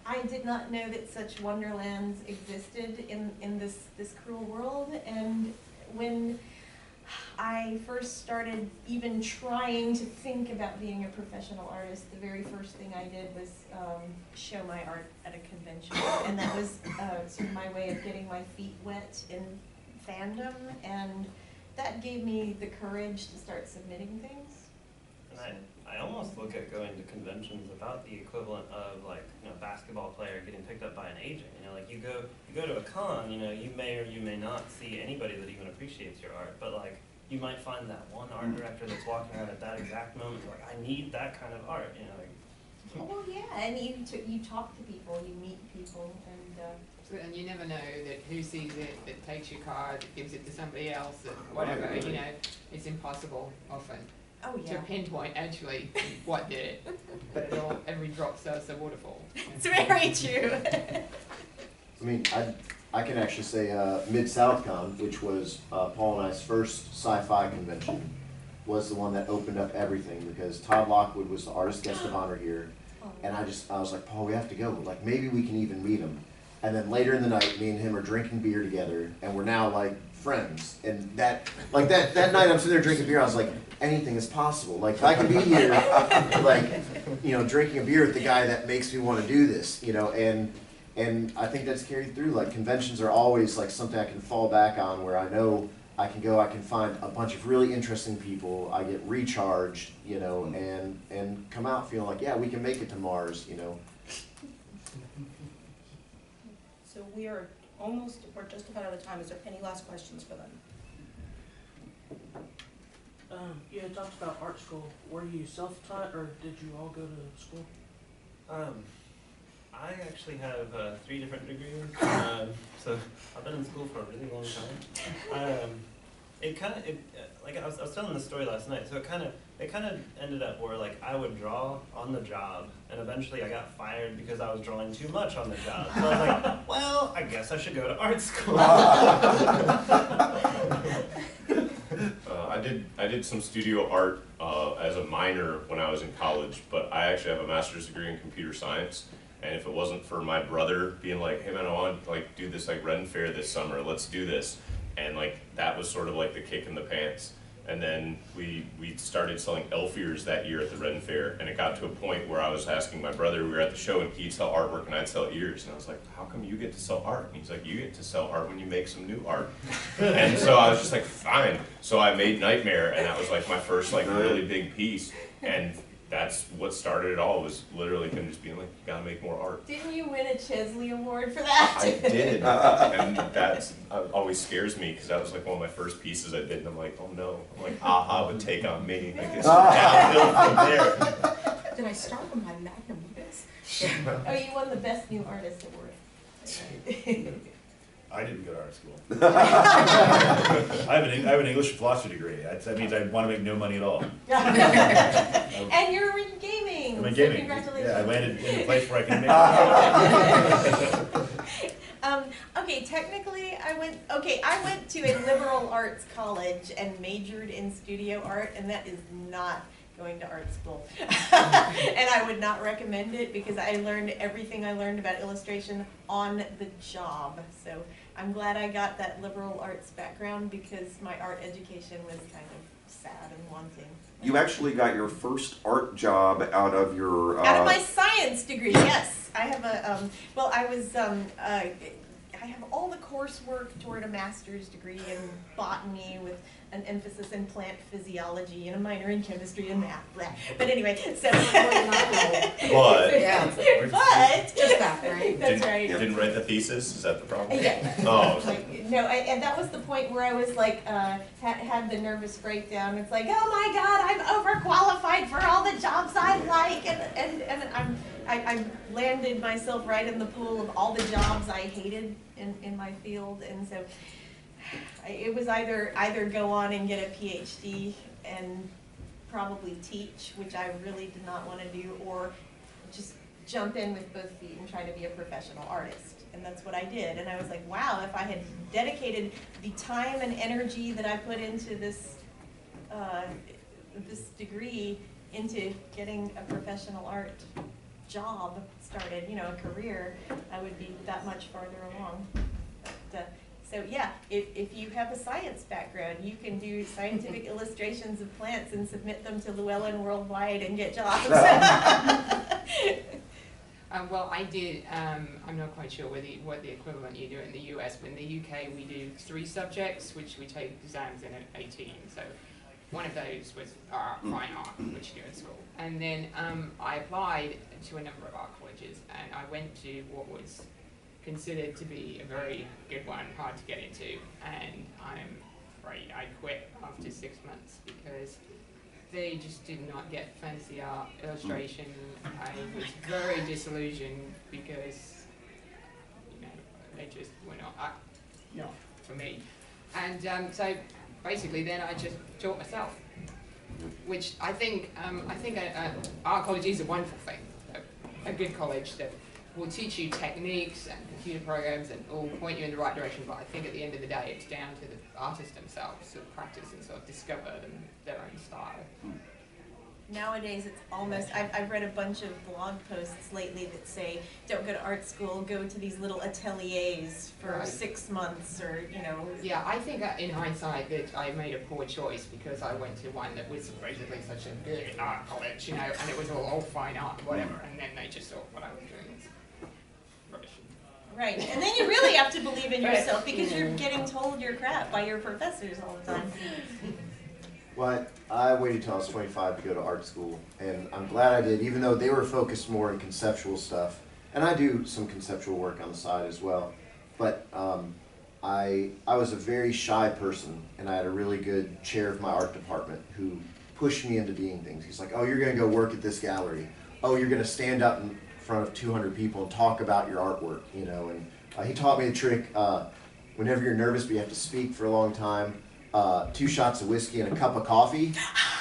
I did not know that such wonderlands existed in this cruel world. And when I first started even trying to think about being a professional artist, the very first thing I did was show my art at a convention, and that was sort of my way of getting my feet wet in fandom, and that gave me the courage to start submitting things. And I almost look at going to conventions about the equivalent of a basketball player getting picked up by an agent. You go to a con, you may or you may not see anybody that even appreciates your art, but you might find that one art director that's walking around at that exact moment, I need that kind of art, Oh yeah, and you talk to people, you meet people, and and you never know that who sees it, that takes your card, that gives it to somebody else, that whatever, it's impossible often to pinpoint actually what did it. But every drop serves a waterfall. It's very true. I can actually say Midsouthcon, which was Paul and I's first sci-fi convention, was the one that opened up everything, because Todd Lockwood was the artist guest of honor here, and I was like, Paul, we have to go. Maybe we can even meet him. And then later in the night, me and him are drinking beer together, and we're now friends. And that night, I'm sitting there drinking beer. I was like, anything is possible. If I can be here, drinking a beer with the guy that makes me want to do this, and I think that's carried through. Conventions are always something I can fall back on, where I know I can go, I can find a bunch of really interesting people, I get recharged, and come out feeling like, yeah, we can make it to Mars, So we're just about out of time. Is there any last questions for them? You had talked about art school. Were you self-taught, or did you all go to school? I actually have 3 different degrees, so I've been in school for a really long time. it kind of, like I was telling the story last night, so it kind of ended up where like I would draw on the job, and eventually I got fired because I was drawing too much on the job. So I was like, well, I guess I should go to art school. I did some studio art as a minor when I was in college, but I actually have a master's degree in computer science. And if it wasn't for my brother being like, hey man, I want to like do this like Ren Fair this summer, let's do this. And like that was sort of like the kick in the pants. And then we started selling elf ears that year at the Ren Fair, and it got to a point where I was asking my brother, we were at the show, and he'd sell artwork and I'd sell ears. And I was like, how come you get to sell art? And he's like, you get to sell art when you make some new art. And so I was just like, fine. So I made Nightmare, and that was like my first like really big piece. And that's what started it all, was literally him just being like, you gotta make more art. Didn't you win a Chesley Award for that? I did, and that always scares me, because that was like one of my first pieces I did, and I'm like, oh no. I'm like, aha would take on me. Like, it's downhill from there. Did I start with my magnum opus? Oh, you won the Best New Artist Award. I didn't go to art school. I have an English and philosophy degree. That means I want to make no money at all. And you're in gaming. I'm in so gaming. Congratulations. Yeah, I landed in a place where I can make Okay, technically I went to a liberal arts college and majored in studio art, and that is not going to art school. And I would not recommend it, because I learned everything I learned about illustration on the job. So I'm glad I got that liberal arts background, because my art education was kind of sad and wanting. You actually got your first art job out of your... Out of my science degree, yes. I have a, I have all the coursework toward a master's degree in botany with an emphasis in plant physiology and a minor in chemistry and math. Blah. But anyway, so. But, Yeah. But. Just that, right? That's right. Didn't write the thesis, is that the problem? Yeah. Oh. No, and that was the point where I was like, had the nervous breakdown. It's like, oh my God, I'm overqualified for all the jobs I like, and I landed myself right in the pool of all the jobs I hated in my field, and so it was either go on and get a PhD and probably teach, which I really did not want to do, or just jump in with both feet and try to be a professional artist. And that's what I did. And I was like, wow, if I had dedicated the time and energy that I put into this this degree into getting a professional art job started, you know, a career, I would be that much farther along. But, so yeah, if you have a science background, you can do scientific illustrations of plants and submit them to Llewellyn Worldwide and get jobs. Well, I did, I'm not quite sure what the equivalent you do in the US, but in the UK we do 3 subjects, which we take exams in at 18. So one of those was fine art, which you do at school. And then I applied to a number of art colleges, and I went to what was considered to be a very good one, hard to get into, and I'm afraid I quit after 6 months because they just did not get fancy art illustration. I was very disillusioned because, you know, they just were not for me. And so basically then I just taught myself, which I think art college is a wonderful thing, a good college that will teach you techniques and computer programs and will point you in the right direction, but I think at the end of the day it's down to the artists themselves to practice and sort of discover their own style. Nowadays, it's almost, I've read a bunch of blog posts lately that say, don't go to art school, go to these little ateliers for Right. 6 months, or, you know. Yeah, I think in hindsight that I made a poor choice because I went to one that was supposedly such a good art college, you know, and it was all fine art and whatever, and then they just thought what I was doing was rubbish. Right, and then you really have to believe in yourself because you're getting told you're crap by your professors all the time. Well, I waited till I was 25 to go to art school, and I'm glad I did, even though they were focused more on conceptual stuff. And I do some conceptual work on the side as well. But I was a very shy person, and I had a really good chair of my art department who pushed me into being things. He's like, oh, you're going to go work at this gallery. Oh, you're going to stand up in front of 200 people and talk about your artwork, you know. And he taught me the trick, whenever you're nervous but you have to speak for a long time, 2 shots of whiskey and a cup of coffee,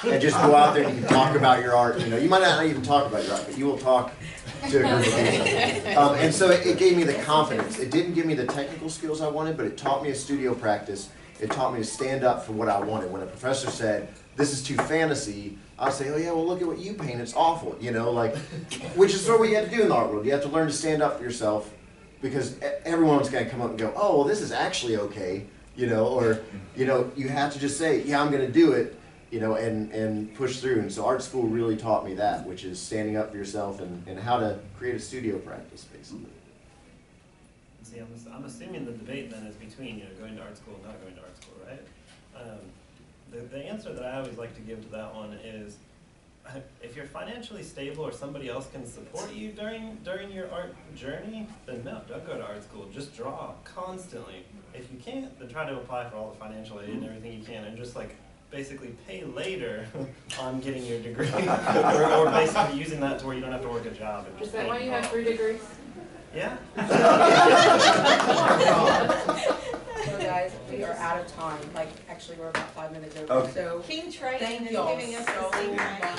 and just go out there and you can talk about your art. You know, you might not even talk about your art, but you will talk to a group of people. And so it gave me the confidence. It didn't give me the technical skills I wanted, but it taught me a studio practice. It taught me to stand up for what I wanted. When a professor said, "This is too fantasy," I would say, "Oh yeah, well look at what you paint, it's awful," you know, like, which is sort of what you have to do in the art world. You have to learn to stand up for yourself, because everyone's going to come up and go, "Oh, well this is actually okay," you know, or, you know, you have to just say, "Yeah, I'm going to do it," you know, and push through. And so art school really taught me that, which is standing up for yourself and how to create a studio practice, basically. See, I'm assuming the debate then is between, you know, going to art school and not going to art school, right? The answer that I always like to give to that one is, if you're financially stable or somebody else can support you during your art journey, then no, don't go to art school. Just draw constantly. If you can't, then try to apply for all the financial aid and everything you can, and just like basically pay later on getting your degree, or basically using that to where you don't have to work a job. And just is that why you have 3 degrees? Yeah. So guys, we are out of time. Like, actually, we're about 5 minutes over. Okay. So King Triton thank is y'all giving us so the same much.